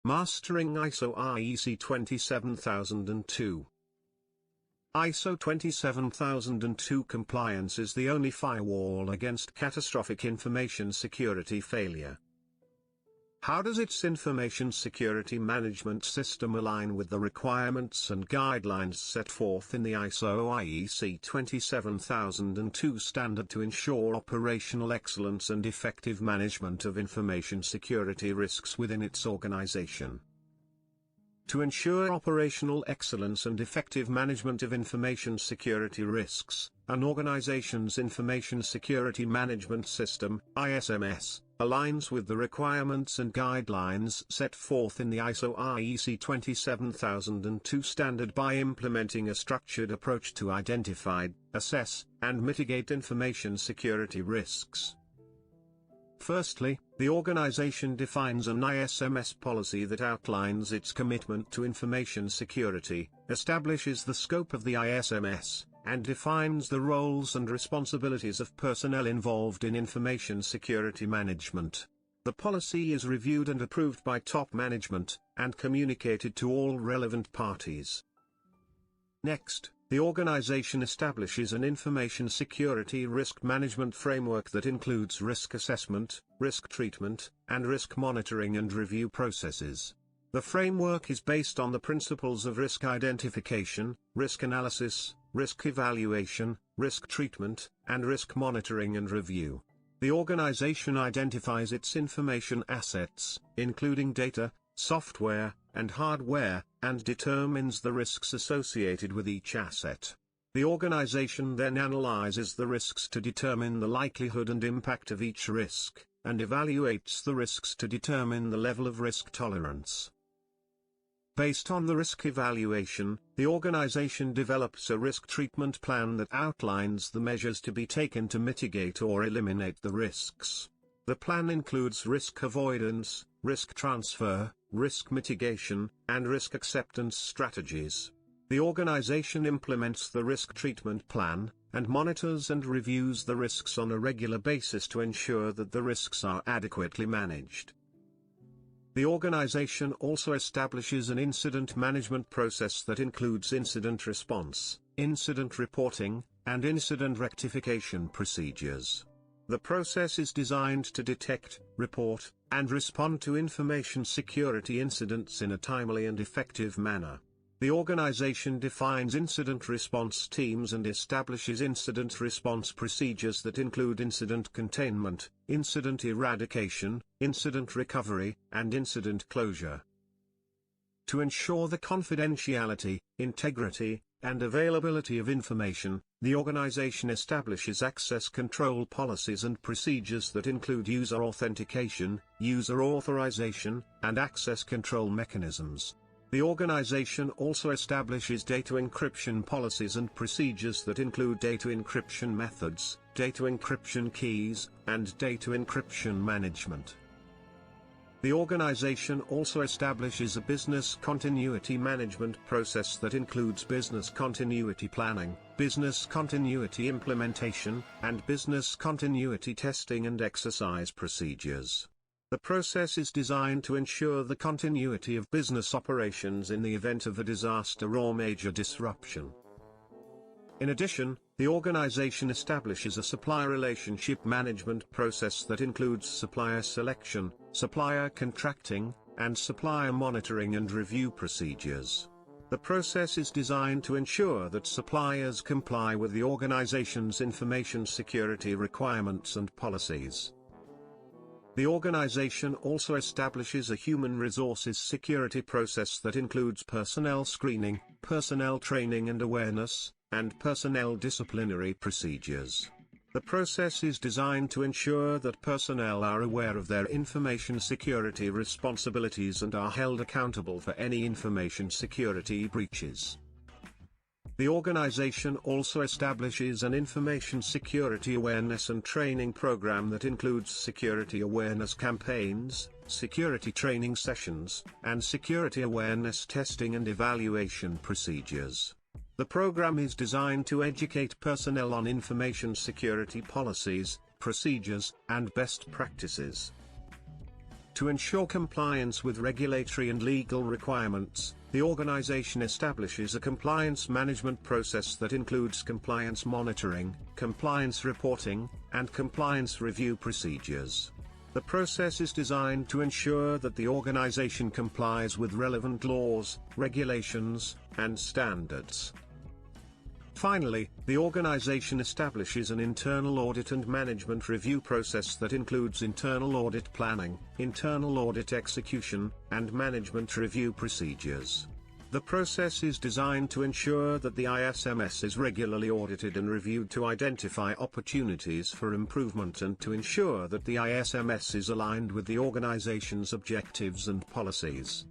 Mastering ISO IEC 27002. ISO 27002 compliance is the only firewall against catastrophic information security failure. How does its information security management system align with the requirements and guidelines set forth in the ISO IEC 27002 standard to ensure operational excellence and effective management of information security risks within its organization? To ensure operational excellence and effective management of information security risks, an organization's information security management system, ISMS, aligns with the requirements and guidelines set forth in the ISO IEC 27002 standard by implementing a structured approach to identify, assess, and mitigate information security risks. Firstly, the organization defines an ISMS policy that outlines its commitment to information security, establishes the scope of the ISMS, and defines the roles and responsibilities of personnel involved in information security management. The policy is reviewed and approved by top management, and communicated to all relevant parties. Next, the organization establishes an information security risk management framework that includes risk assessment, risk treatment, and risk monitoring and review processes. The framework is based on the principles of risk identification, risk analysis, risk evaluation, risk treatment, and risk monitoring and review. The organization identifies its information assets, including data, software, and hardware, and determines the risks associated with each asset. The organization then analyzes the risks to determine the likelihood and impact of each risk, and evaluates the risks to determine the level of risk tolerance. Based on the risk evaluation, the organization develops a risk treatment plan that outlines the measures to be taken to mitigate or eliminate the risks. The plan includes risk avoidance, risk transfer, risk mitigation, and risk acceptance strategies. The organization implements the risk treatment plan, and monitors and reviews the risks on a regular basis to ensure that the risks are adequately managed. The organization also establishes an incident management process that includes incident response, incident reporting, and incident rectification procedures. The process is designed to detect, report, and respond to information security incidents in a timely and effective manner. The organization defines incident response teams and establishes incident response procedures that include incident containment, incident eradication, incident recovery, and incident closure. To ensure the confidentiality, integrity, and availability of information, the organization establishes access control policies and procedures that include user authentication, user authorization, and access control mechanisms. The organization also establishes data encryption policies and procedures that include data encryption methods, data encryption keys, and data encryption management. The organization also establishes a business continuity management process that includes business continuity planning, business continuity implementation, and business continuity testing and exercise procedures. The process is designed to ensure the continuity of business operations in the event of a disaster or major disruption. In addition, the organization establishes a supplier relationship management process that includes supplier selection, supplier contracting, and supplier monitoring and review procedures. The process is designed to ensure that suppliers comply with the organization's information security requirements and policies. The organization also establishes a human resources security process that includes personnel screening, personnel training and awareness, and personnel disciplinary procedures. The process is designed to ensure that personnel are aware of their information security responsibilities and are held accountable for any information security breaches. The organization also establishes an information security awareness and training program that includes security awareness campaigns, security training sessions, and security awareness testing and evaluation procedures. The program is designed to educate personnel on information security policies, procedures, and best practices. To ensure compliance with regulatory and legal requirements, the organization establishes a compliance management process that includes compliance monitoring, compliance reporting, and compliance review procedures. The process is designed to ensure that the organization complies with relevant laws, regulations, and standards. Finally, the organization establishes an internal audit and management review process that includes internal audit planning, internal audit execution, and management review procedures. The process is designed to ensure that the ISMS is regularly audited and reviewed to identify opportunities for improvement and to ensure that the ISMS is aligned with the organization's objectives and policies.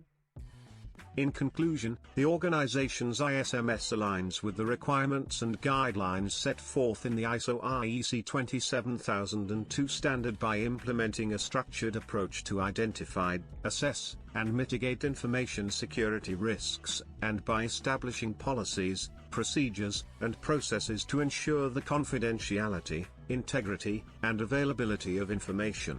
In conclusion, the organization's ISMS aligns with the requirements and guidelines set forth in the ISO IEC 27002 standard by implementing a structured approach to identify, assess, and mitigate information security risks, and by establishing policies, procedures, and processes to ensure the confidentiality, integrity, and availability of information.